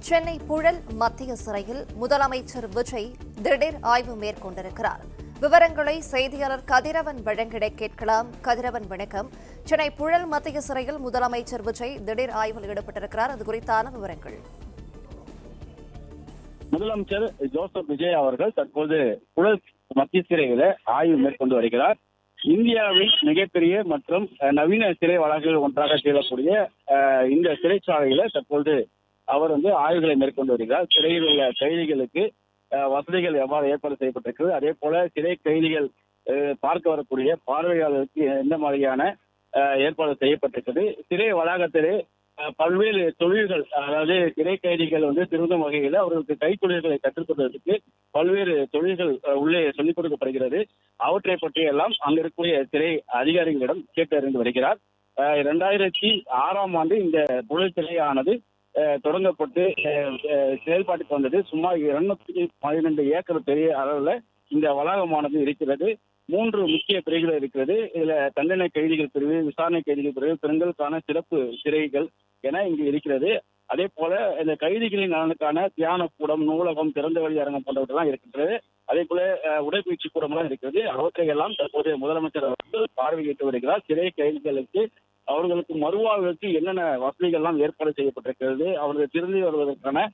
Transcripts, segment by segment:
சென்னை புழல் மத்திய சிறையில் முதலமைச்சர் விஜய் திடீர் ஆய்வு மேற்கொண்டிருக்கிறார். விவரங்களை செய்தியாளர் கதிரவன் வழங்கிட கேட்கலாம். கதிரவன் வணக்கம். சென்னை புழல் மத்திய சிறையில் முதலமைச்சர் விஜய் திடீர் ஆய்வில் ஈடுபட்டிருக்கிறார். அது குறித்தான விவரங்கள். முதலமைச்சர் ஜோசப் விஜய் அவர்கள் தற்போது புழல் மத்திய சிறையில ஆய்வு மேற்கொண்டு வருகிறார். இந்தியாவின் மிகப்பெரிய மற்றும் நவீன சிறை வளாகங்கள் ஒன்றாக திகழக்கூடிய இந்த சிறைச்சாலையில தற்போது அவர் ஆய்வுகளை மேற்கொண்டு வருகிறார். சிறையில் உள்ள கைதிகளுக்கு வசதிகள் எவ்வாறு ஏற்பாடு செய்யப்பட்டிருக்கிறது, அதே போல சிறை கைதிகள் பார்க்க வரக்கூடிய பார்வையாளருக்கு எந்த மாதிரியான ஏற்பாடு செய்யப்பட்டிருக்கிறது, சிறை வளாகத்திலே பல்வேறு தொழில்கள், அதாவது சிறை கைதிகள் திருந்தும் வகையில் அவர்களுக்கு கைத்தொழில்களை கற்றுக்கொள்வதற்கு பல்வேறு தொழில்கள் உள்ளே சொல்லிக் கொடுக்கப்படுகிறது. அவற்றை பற்றியெல்லாம் அங்கு இருக்கக்கூடிய சிறை அதிகாரிகளிடம் கேட்டறிந்து வருகிறார். 2006ஆம் ஆண்டு இந்த புழல் சிறையானது தொடங்கப்பட்டு செயல்பாட்டுக்கு வந்தது. சுமார் 212 ஏக்கர் பெரிய அளவுல இந்த வளாகமானது இருக்கிறது. 3 முக்கிய பிரிவுகள் இருக்கிறது. இதுல தண்டனை கைதிகள் பிரிவு, விசாரணை கைதிகள் பிரிவு, பெண்களுக்கான சிறப்பு சிறைகள் என இங்கு இருக்கிறது. அதே போல இந்த கைதிகளின் நலனுக்கான தியான கூடம், நூலகம், திறந்த வெளி அரங்கம் போன்றவற்றெல்லாம் இருக்கின்றது. அதே போல உடற்பயிற்சி கூடமெல்லாம் இருக்கிறது. அவற்றையெல்லாம் தற்போது முதலமைச்சர் அவர்கள் பார்வையிட்டு வருகிறார். சிறை கைதிகளுக்கு அவர்களுக்கு மறுவாழ்வுக்கு என்னென்ன வசதிகள் எல்லாம் ஏற்பாடு செய்யப்பட்டிருக்கிறது, அவர்கள் திரும்பி வருவதற்கான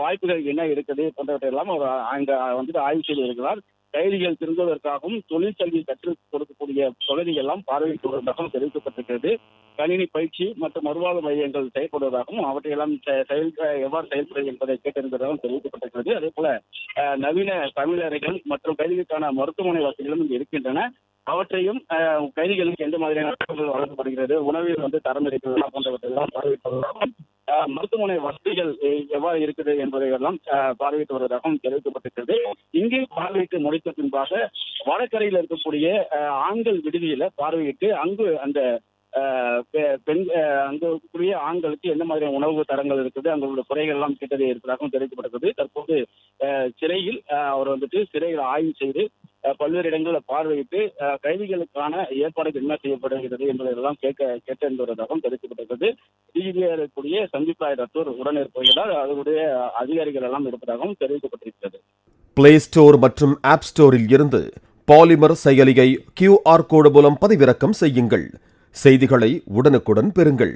வாய்ப்புகள் என்ன இருக்குது போன்றவற்றையெல்லாம் அவர் அங்க ஆய்வு செய்து வருகிறார். கைதிகள் திரும்புவதற்காகவும் தொழிற்கல்வி கற்றுக் கொடுக்கக்கூடிய பகுதிகள் எல்லாம் பார்வையிட்டு வருவதாகவும் தெரிவிக்கப்பட்டிருக்கிறது. கணினி பயிற்சி மற்றும் மறுவாழ்வு மையங்கள் செயல்படுவதாகவும் அவற்றையெல்லாம் எவ்வாறு செயல்படுவது என்பதை கேட்டிருந்ததாகவும் தெரிவிக்கப்பட்டிருக்கிறது. அதே போல நவீன தமிழர்கள் மற்றும் கைதிகளுக்கான மருத்துவமனை வசதிகளும் இங்கு இருக்கின்றன. அவற்றையும் கைதிகளுக்கு எந்த மாதிரியான வழங்கப்படுகிறது, உணவில் தரம் இருக்கிறதா போன்றவற்றையெல்லாம் பார்வையிட்டு வருவதாகவும், மருத்துவமனை வசதிகள் எவ்வாறு இருக்குது என்பதையெல்லாம் பார்வையிட்டு வருவதாகவும் தெரிவிக்கப்பட்டிருக்கிறது. இங்கே பார்வையிட்டு முடித்த பின்பாக வடகரையில் இருக்கக்கூடிய ஆண்கள் விடுதியில பார்வையிட்டு அங்கு அந்த அங்கு இருக்கக்கூடிய ஆண்களுக்கு எந்த மாதிரியான உணவு தரங்கள் இருக்குது, அங்களுடைய குறைகள் எல்லாம் கேட்டதே இருப்பதாகவும் தெரிவிக்கப்பட்டிருக்கிறது. தற்போது சிறையில் அவர் சிறையில் ஆய்வு செய்து பல்வேறு இடங்களில் பார்வையிட்டு கைதிகளுக்கான ஏற்பாடுகள் என்ன செய்யப்படுகிறது என்பதெல்லாம் கேட்டறிந்து வருவதாகவும் தெரிவிக்கப்பட்டிருக்கிறது. டிஜிபியாக இருக்கக்கூடிய சந்தீப் ராய் ரத்தோர் உடனிருப்பதால் அதனுடைய அதிகாரிகள் எல்லாம் இருப்பதாகவும் தெரிவிக்கப்பட்டிருக்கிறது. பிளே ஸ்டோர் மற்றும் ஆப் ஸ்டோரில் இருந்து பாலிமர் செயலியை QR கோடு மூலம் பதிவிறக்கம் செய்யுங்கள். செய்திகளை உடனுக்குடன் பெறுங்கள்.